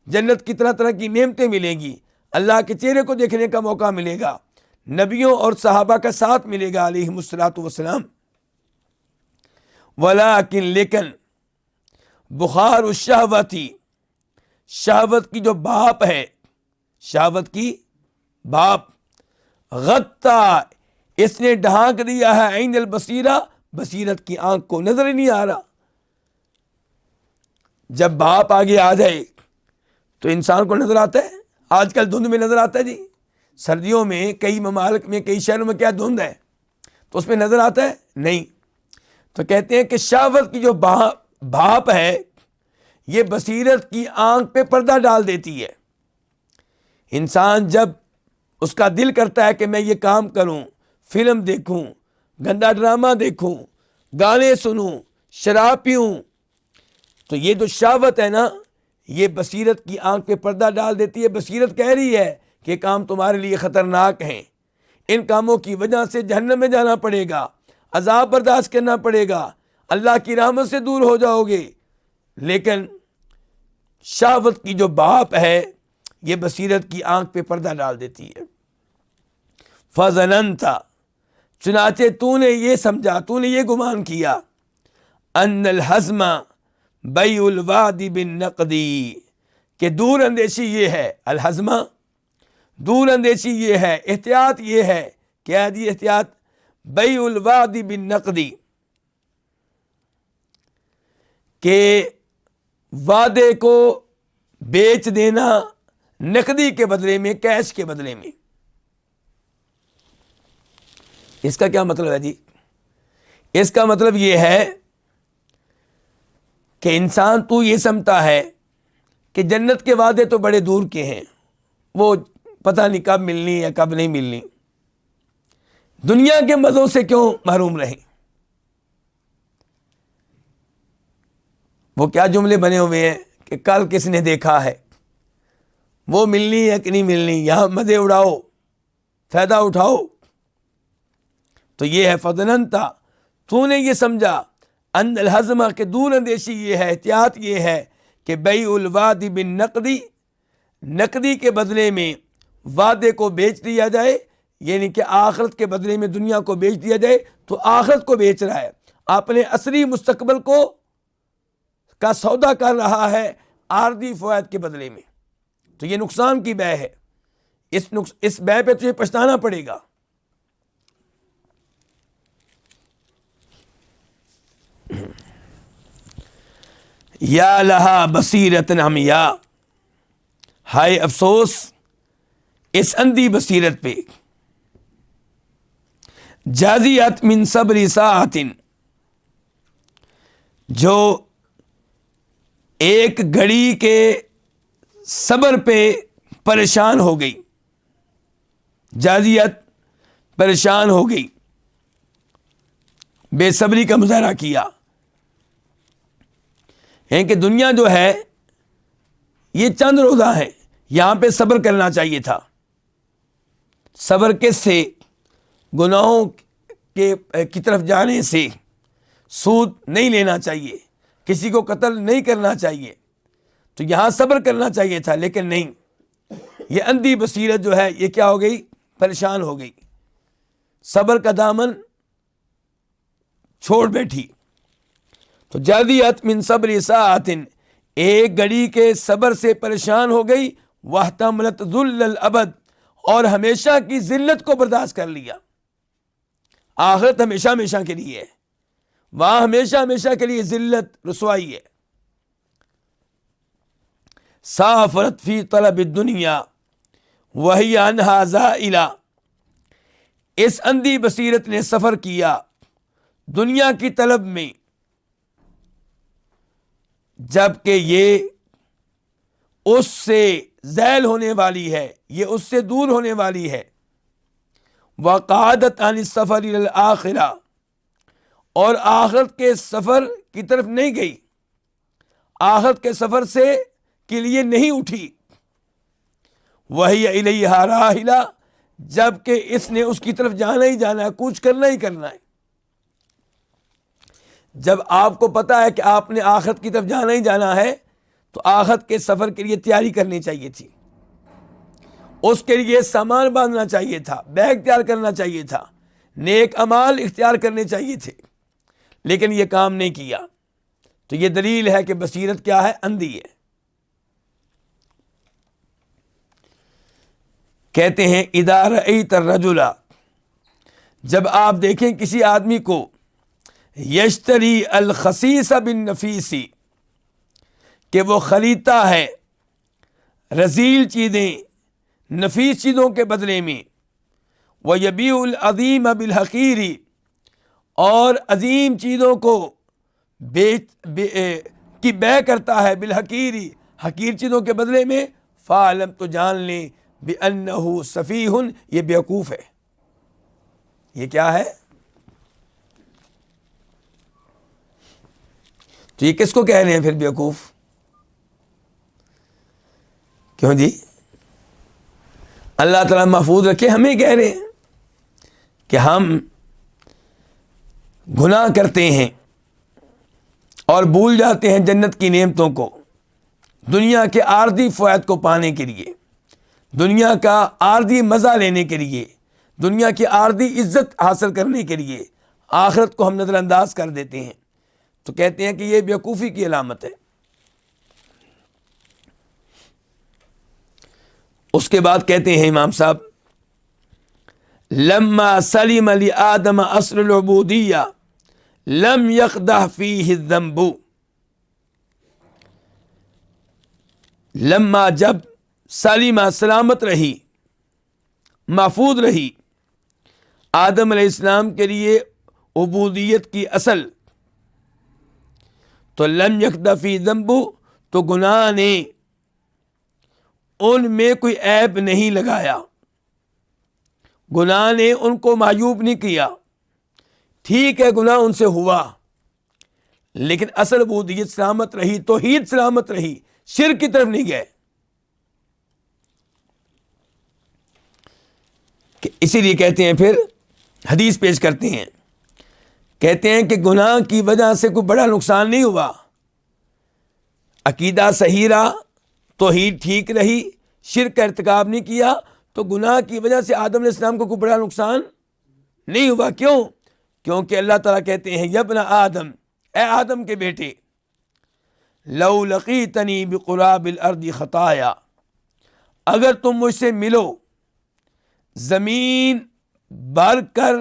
جنت کی طرح طرح کی نعمتیں ملیں گی. اللہ کے چہرے کو دیکھنے کا موقع ملے گا. نبیوں اور صحابہ کا ساتھ ملے گا علیہم الصلوۃ والسلام. ولیکن لیکن بخار الشہوتی، شہوت کی جو بھاپ ہے، شہوت کی بھاپ، غطا، اس نے ڈھانک دیا ہے عین البصیرہ، بصیرت کی آنکھ کو، نظر ہی نہیں آ رہا. جب بھاپ آگے آ جائے تو انسان کو نظر آتا ہے. آج کل دھند میں نظر آتا ہے جی. سردیوں میں کئی ممالک میں کئی شہروں میں کیا دھند ہے تو اس میں نظر آتا ہے نہیں. تو کہتے ہیں کہ شہوت کی جو بھاپ ہے یہ بصیرت کی آنکھ پہ پردہ ڈال دیتی ہے. انسان جب اس کا دل کرتا ہے کہ میں یہ کام کروں، فلم دیکھوں، گندا ڈرامہ دیکھوں، گانے سنوں، شراب پیوں، تو یہ جو شہوت ہے نا یہ بصیرت کی آنکھ پہ پردہ ڈال دیتی ہے. بصیرت کہہ رہی ہے کہ یہ کام تمہارے لیے خطرناک ہیں، ان کاموں کی وجہ سے جہنم میں جانا پڑے گا، عذاب برداشت کرنا پڑے گا، اللہ کی رحمت سے دور ہو جاؤ گے. لیکن شہوت کی جو بھاپ ہے یہ بصیرت کی آنکھ پہ پردہ ڈال دیتی ہے. فظننت، چنانچہ تو نے یہ سمجھا، تو نے یہ گمان کیا، ان الحزم بیع الوعد بالنقد، کہ دور اندیشی یہ ہے، الحزم دور اندیشی یہ ہے، احتیاط یہ ہے، کیا دی احتیاط؟ بیع الوعد بالنقد، کہ وعدے کو بیچ دینا نقدی کے بدلے میں، کیش کے بدلے میں. اس کا کیا مطلب ہے جی؟ اس کا مطلب یہ ہے کہ انسان تو یہ سمجھتا ہے کہ جنت کے وعدے تو بڑے دور کے ہیں، وہ پتہ نہیں کب ملنی یا کب نہیں ملنی، دنیا کے مزوں سے کیوں محروم رہیں. وہ کیا جملے بنے ہوئے ہیں کہ کل کس نے دیکھا ہے، وہ ملنی ہے کہ نہیں ملنی، یہاں مزے اڑاؤ، فائدہ اٹھاؤ. تو یہ ہے فظننتا، تو نے یہ سمجھا، ان الحزم، کہ دور اندیشی یہ ہے، احتیاط یہ ہے کہ بیع الوعد بالنقدی، نقدی کے بدلے میں وعدے کو بیچ دیا جائے، یعنی کہ آخرت کے بدلے میں دنیا کو بیچ دیا جائے. تو آخرت کو بیچ رہا ہے، اپنے اصلی مستقبل کو کا سودا کر رہا ہے عارضی فوائد کے بدلے میں. تو یہ نقصان کی بے ہے، اس بے پہ تجھے پچھتانا پڑے گا. یا لہا بصیرت عمیاء، ہائے افسوس اس اندھی بصیرت پہ. جازیت من صبر ساعت، جو ایک گھڑی کے صبر پہ پریشان ہو گئی. جازیت پریشان ہو گئی، بے صبری کا مظاہرہ کیا. یعنی کہ دنیا جو ہے یہ چند روزہ ہے، یہاں پہ صبر کرنا چاہیے تھا. صبر کس سے؟ گناہوں کی طرف جانے سے. سود نہیں لینا چاہیے، کسی کو قتل نہیں کرنا چاہیے، تو یہاں صبر کرنا چاہیے تھا، لیکن نہیں. یہ اندھی بصیرت جو ہے یہ کیا ہو گئی؟ پریشان ہو گئی، صبر کا دامن چھوڑ بیٹھی. تو جازیت من صبر ساعت، ایک گھڑی کے صبر سے پریشان ہو گئی. واحتملت ذل الابد، اور ہمیشہ کی ذلت کو برداشت کر لیا. آخرت ہمیشہ ہمیشہ کے لیے ہے، وہاں ہمیشہ ہمیشہ کے لیے ذلت رسوائی ہے. سافرت فی طلب الدنیا وہی عنہا زائلہ، اس اندھی بصیرت نے سفر کیا دنیا کی طلب میں، جب کہ یہ اس سے زائل ہونے والی ہے، یہ اس سے دور ہونے والی ہے۔ وقعدت عن السفر الى الآخرہ، اور آخرت کے سفر کی طرف نہیں گئی، آخرت کے سفر سے کے لیے نہیں اٹھی۔ وہی الیہا راحلہ، جب کہ اس نے اس کی طرف جانا ہی جانا ہے، کوچ کرنا ہی کرنا ہے۔ جب آپ کو پتا ہے کہ آپ نے آخرت کی طرف جانا ہی جانا ہے تو آخرت کے سفر کے لیے تیاری کرنی چاہیے تھی، اس کے لیے سامان باندھنا چاہیے تھا، بیگ تیار کرنا چاہیے تھا، نیک اعمال اختیار کرنے چاہیے تھے، لیکن یہ کام نہیں کیا۔ تو یہ دلیل ہے کہ بصیرت کیا ہے؟ اندھی ہے۔ کہتے ہیں اذا رأیت الرجل، جب آپ دیکھیں کسی آدمی کو، یشتری الخسیس بالنفیس، کہ وہ خریدتا ہے رذیل چیزیں نفیس چیزوں کے بدلے میں، وَيَبِيعُ الْعَظِيمَ بِالْحَقِيرِ، اور عظیم چیزوں کو کی بے کرتا ہے، بالحقیر، حقیر چیزوں کے بدلے میں، فَعْلَمْ، تو جان لیں، بِأَنَّهُ سَفِيهٌ، یہ بیوقوف ہے۔ یہ کیا ہے؟ تو یہ کس کو کہہ رہے ہیں پھر بیوقوف؟ کیوں جی؟ اللہ تعالیٰ محفوظ رکھے، ہمیں کہہ رہے ہیں کہ ہم گناہ کرتے ہیں اور بھول جاتے ہیں جنت کی نعمتوں کو، دنیا کے عارضی فوائد کو پانے کے لیے، دنیا کا عارضی مزہ لینے کے لیے، دنیا کی عارضی عزت حاصل کرنے کے لیے آخرت کو ہم نظر انداز کر دیتے ہیں۔ تو کہتے ہیں کہ یہ بیوقوفی کی علامت ہے۔ اس کے بعد کہتے ہیں امام صاحب، لما سلم لآدم اصل العبودیہ لم یقدح فیہ الذنب، لما، جب، سلیمہ، سلامت رہی، محفوظ رہی آدم علیہ السلام کے لیے عبودیت کی اصل، تو لم یقدح فیہ الذنب، تو گناہ نے ان میں کوئی عیب نہیں لگایا، گناہ نے ان کو معیوب نہیں کیا۔ ٹھیک ہے گناہ ان سے ہوا، لیکن اصل عبودیت سلامت رہی، توحید سلامت رہی، شرک کی طرف نہیں گئے۔ اسی لیے کہتے ہیں، پھر حدیث پیش کرتے ہیں، کہتے ہیں کہ گناہ کی وجہ سے کوئی بڑا نقصان نہیں ہوا، عقیدہ صحیح رہا، توحید ٹھیک رہی، شرک کا ارتکاب نہیں کیا، تو گناہ کی وجہ سے آدم علیہ السلام کو کوئی بڑا نقصان نہیں ہوا۔ کیوں؟ کیونکہ اللہ تعالیٰ کہتے ہیں، یا ابن آدم، اے آدم کے بیٹے، لو لقیتنی بقراب الارض خطایا، اگر تم مجھ سے ملو زمین بھر کر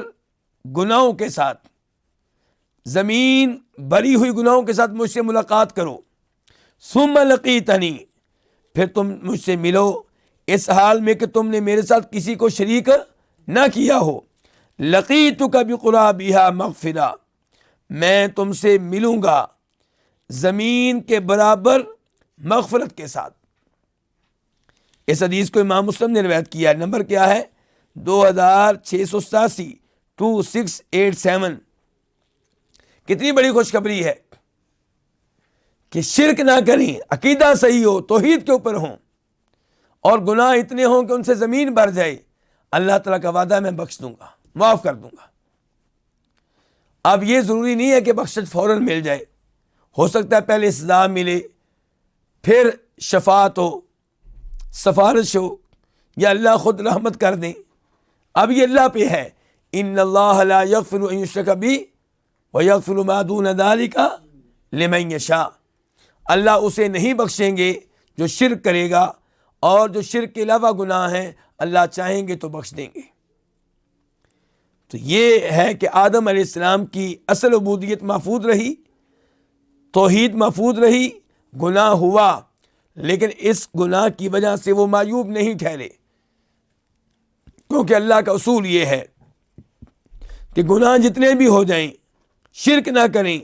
گناہوں کے ساتھ، زمین بھری ہوئی گناہوں کے ساتھ مجھ سے ملاقات کرو، ثم لقیتنی، پھر تم مجھ سے ملو اس حال میں کہ تم نے میرے ساتھ کسی کو شریک نہ کیا ہو، لقیتک بقرابہا مغفرہ، میں تم سے ملوں گا زمین کے برابر مغفرت کے ساتھ۔ اس حدیث کو امام مسلم نے روایت کیا ہے، نمبر کیا ہے؟ 2687، 2687۔ کتنی بڑی خوشخبری ہے کہ شرک نہ کریں، عقیدہ صحیح ہو، توحید کے اوپر ہوں، اور گناہ اتنے ہوں کہ ان سے زمین بھر جائے، اللہ تعالیٰ کا وعدہ میں بخش دوں گا، معاف کر دوں گا۔ اب یہ ضروری نہیں ہے کہ بخشش فوراً مل جائے، ہو سکتا ہے پہلے سزا ملے، پھر شفاعت ہو، سفارش ہو، یا اللہ خود رحمت کر دیں۔ اب یہ اللہ پہ ہے، ان اللہ لا یغفر ان یشرک بہ ویغفر ما دون ذلک لمن یشاء، اللہ اسے نہیں بخشیں گے جو شرک کرے گا، اور جو شرک کے علاوہ گناہ ہیں اللہ چاہیں گے تو بخش دیں گے۔ تو یہ ہے کہ آدم علیہ السلام کی اصل عبودیت محفوظ رہی، توحید محفوظ رہی، گناہ ہوا، لیکن اس گناہ کی وجہ سے وہ معیوب نہیں ٹھہرے، کیونکہ اللہ کا اصول یہ ہے کہ گناہ جتنے بھی ہو جائیں، شرک نہ کریں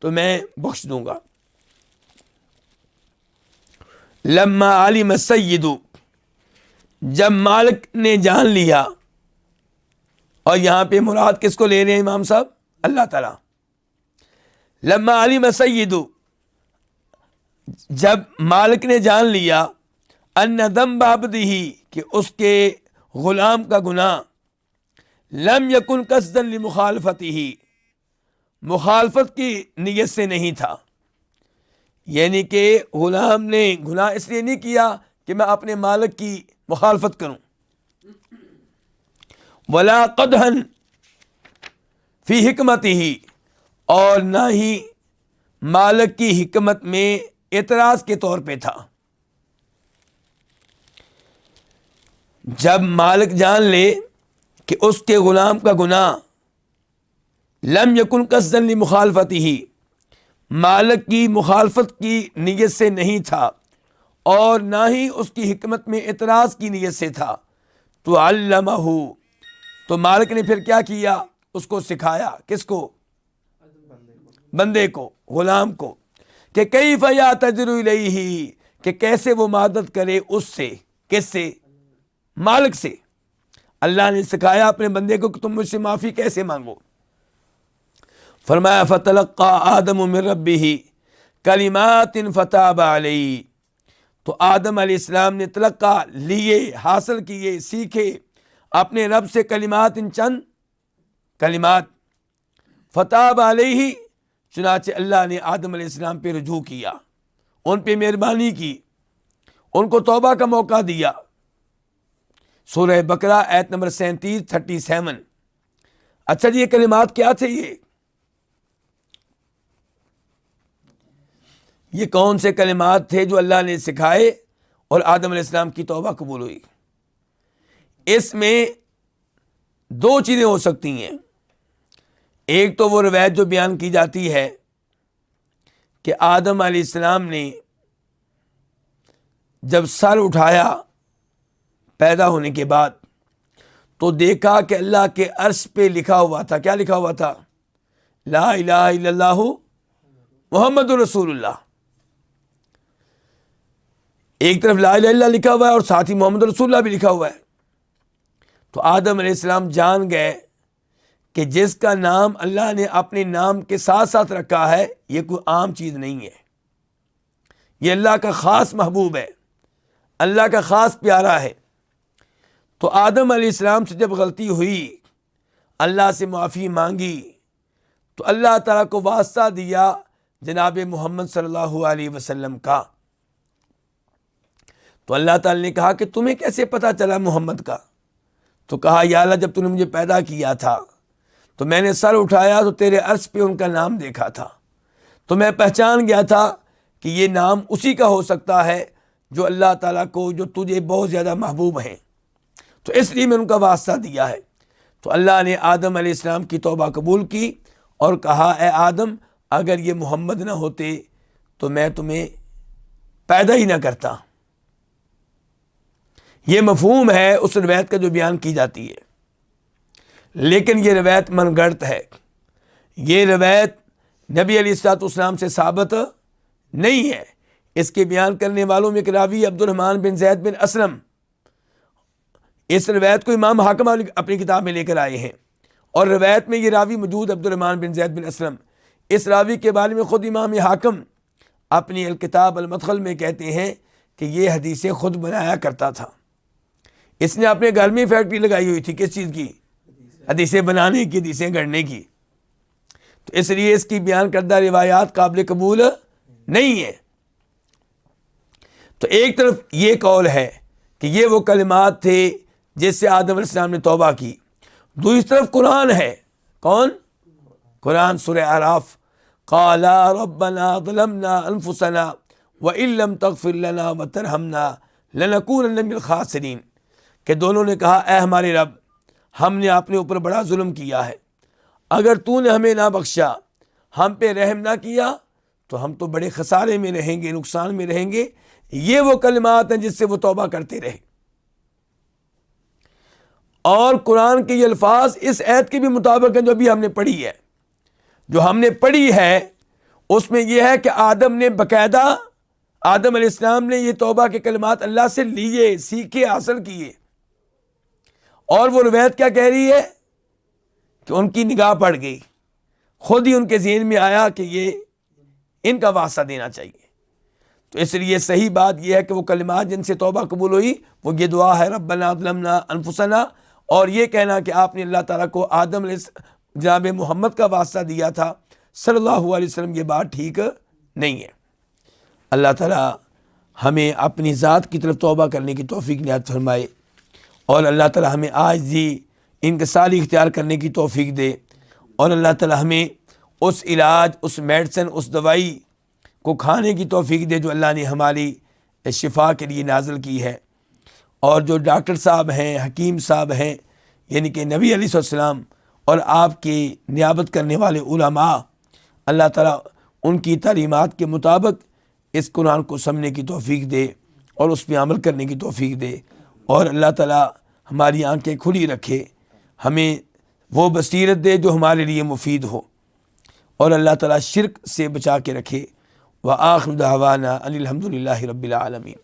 تو میں بخش دوں گا۔ لما علم السید، جب مالک نے جان لیا، اور یہاں پہ مراد کس کو لے رہے ہیں امام صاحب؟ اللہ تعالیٰ. لما علم السید، جب مالک نے جان لیا، ان ذنب عبدہ، کہ اس کے غلام کا گناہ، لم یکن قصدا لمخالفتہ، مخالفت کی نیت سے نہیں تھا، یعنی کہ غلام نے گناہ اس لیے نہیں کیا کہ میں اپنے مالک کی مخالفت کروں، ولا قدحا فی حکمتہ، اور نہ ہی مالک کی حکمت میں اعتراض کے طور پہ تھا. جب مالک جان لے کہ اس کے غلام کا گناہ لم یکن قصدا لمخالفتہ، مالک کی مخالفت کی نیت سے نہیں تھا اور نہ ہی اس کی حکمت میں اعتراض کی نیت سے تھا، تو علمہ، تو مالک نے پھر کیا کیا؟ اس کو سکھایا. کس کو؟ بندے کو، غلام کو، کہ کیف یعتذر الیہ، کہ کیسے وہ مدد کرے اس سے. کس سے؟ مالک سے. اللہ نے سکھایا اپنے بندے کو کہ تم مجھ سے معافی کیسے مانگو. فرمایا فتلقى آدم من ربہ کلمات فتاب علیہ، تو آدم علیہ السلام نے تلقا لیے، حاصل کیے، سیکھے اپنے رب سے کلمات، ان چند کلمات. فتاب علیہ، چنانچہ اللہ نے آدم علیہ السلام پہ رجوع کیا، ان پہ مہربانی کی، ان کو توبہ کا موقع دیا. سورہ بقرہ آیت نمبر 37 اچھا جی، یہ کلمات کیا تھے؟ یہ کون سے کلمات تھے جو اللہ نے سکھائے اور آدم علیہ السلام کی توبہ قبول ہوئی؟ اس میں دو چیزیں ہو سکتی ہیں. ایک تو وہ روایت جو بیان کی جاتی ہے کہ آدم علیہ السلام نے جب سر اٹھایا پیدا ہونے کے بعد، تو دیکھا کہ اللہ کے عرش پہ لکھا ہوا تھا. کیا لکھا ہوا تھا؟ لا الہ الا اللہ محمد رسول اللہ. ایک طرف لا الہ الا اللہ لکھا ہوا ہے اور ساتھ ہی محمد رسول اللہ بھی لکھا ہوا ہے. تو آدم علیہ السلام جان گئے کہ جس کا نام اللہ نے اپنے نام کے ساتھ ساتھ رکھا ہے، یہ کوئی عام چیز نہیں ہے، یہ اللہ کا خاص محبوب ہے، اللہ کا خاص پیارا ہے. تو آدم علیہ السلام سے جب غلطی ہوئی، اللہ سے معافی مانگی، تو اللہ تعالیٰ کو واسطہ دیا جناب محمد صلی اللہ علیہ وسلم کا. تو اللہ تعالیٰ نے کہا کہ تمہیں کیسے پتہ چلا محمد کا؟ تو کہا یا اللہ، جب تو نے مجھے پیدا کیا تھا تو میں نے سر اٹھایا تو تیرے عرش پہ ان کا نام دیکھا تھا، تو میں پہچان گیا تھا کہ یہ نام اسی کا ہو سکتا ہے جو اللہ تعالیٰ کو، جو تجھے بہت زیادہ محبوب ہیں، تو اس لیے میں ان کا واسطہ دیا ہے. تو اللہ نے آدم علیہ السلام کی توبہ قبول کی اور کہا اے آدم، اگر یہ محمد نہ ہوتے تو میں تمہیں پیدا ہی نہ کرتا. یہ مفہوم ہے اس روایت کا جو بیان کی جاتی ہے، لیکن یہ روایت من گھڑت ہے. یہ روایت نبی علیہ الصلوۃ والسلام سے ثابت نہیں ہے. اس کے بیان کرنے والوں میں ایک راوی عبد الرحمن بن زید بن اسلم، اس روایت کو امام حاکم اپنی کتاب میں لے کر آئے ہیں، اور روایت میں یہ راوی موجود عبد الرحمن بن زید بن اسلم. اس راوی کے بارے میں خود امام حاکم اپنی الکتاب المدخل میں کہتے ہیں کہ یہ حدیثیں خود بنایا کرتا تھا. اس نے اپنے گھر میں فیکٹری لگائی ہوئی تھی. کس چیز کی؟ حدیثیں بنانے کی، حدیثیں گھڑنے کی. تو اس لیے اس کی بیان کردہ روایات قابل قبول نہیں ہے. تو ایک طرف یہ قول ہے کہ یہ وہ کلمات تھے جس سے آدم علیہ السلام نے توبہ کی. دوسری طرف قرآن ہے. کون؟ قرآن سورہ اعراف. قالا ربنا ظلمنا انفسنا وان لم تغفر لنا وترحمنا لنکونن من الخاسرین، کہ دونوں نے کہا اے ہمارے رب، ہم نے اپنے اوپر بڑا ظلم کیا ہے، اگر تو نے ہمیں نہ بخشا، ہم پہ رحم نہ کیا، تو ہم تو بڑے خسارے میں رہیں گے، نقصان میں رہیں گے. یہ وہ کلمات ہیں جس سے وہ توبہ کرتے رہے. اور قرآن کے یہ الفاظ اس آیت کے بھی مطابق ہیں جو ابھی ہم نے پڑھی ہے. جو ہم نے پڑھی ہے اس میں یہ ہے کہ آدم نے باقاعدہ آدم علیہ السلام نے یہ توبہ کے کلمات اللہ سے لیے، سیکھے، حاصل کیے، اور وہ روایت کیا کہہ رہی ہے کہ ان کی نگاہ پڑ گئی، خود ہی ان کے ذہن میں آیا کہ یہ ان کا واسطہ دینا چاہیے۔ تو اس لیے صحیح بات یہ ہے کہ وہ کلمات جن سے توبہ قبول ہوئی وہ یہ دعا ہے ربنا ظلمنا انفسنا، اور یہ کہنا کہ آپ نے اللہ تعالیٰ کو آدم علیہ جناب محمد کا واسطہ دیا تھا صلی اللہ علیہ وسلم، یہ بات ٹھیک نہیں ہے۔ اللہ تعالیٰ ہمیں اپنی ذات کی طرف توبہ کرنے کی توفیق عنایت فرمائے، اور اللہ تعالیٰ ہمیں عاجزی انکساری اختیار کرنے کی توفیق دے، اور اللہ تعالیٰ ہمیں اس علاج، اس میڈیسن، اس دوائی کو کھانے کی توفیق دے جو اللہ نے ہماری شفا کے لیے نازل کی ہے۔ اور جو ڈاکٹر صاحب ہیں، حکیم صاحب ہیں، یعنی کہ نبی علیہ السلام اور آپ کی نیابت کرنے والے علماء، اللہ تعالیٰ ان کی تعلیمات کے مطابق اس قرآن کو سمجھنے کی توفیق دے اور اس پہ عمل کرنے کی توفیق دے، اور اللہ تعالیٰ ہماری آنکھیں کھلی رکھے، ہمیں وہ بصیرت دے جو ہمارے لیے مفید ہو، اور اللہ تعالیٰ شرک سے بچا کے رکھے۔ وآخر دعوانا ان الحمد للہ رب العالمین۔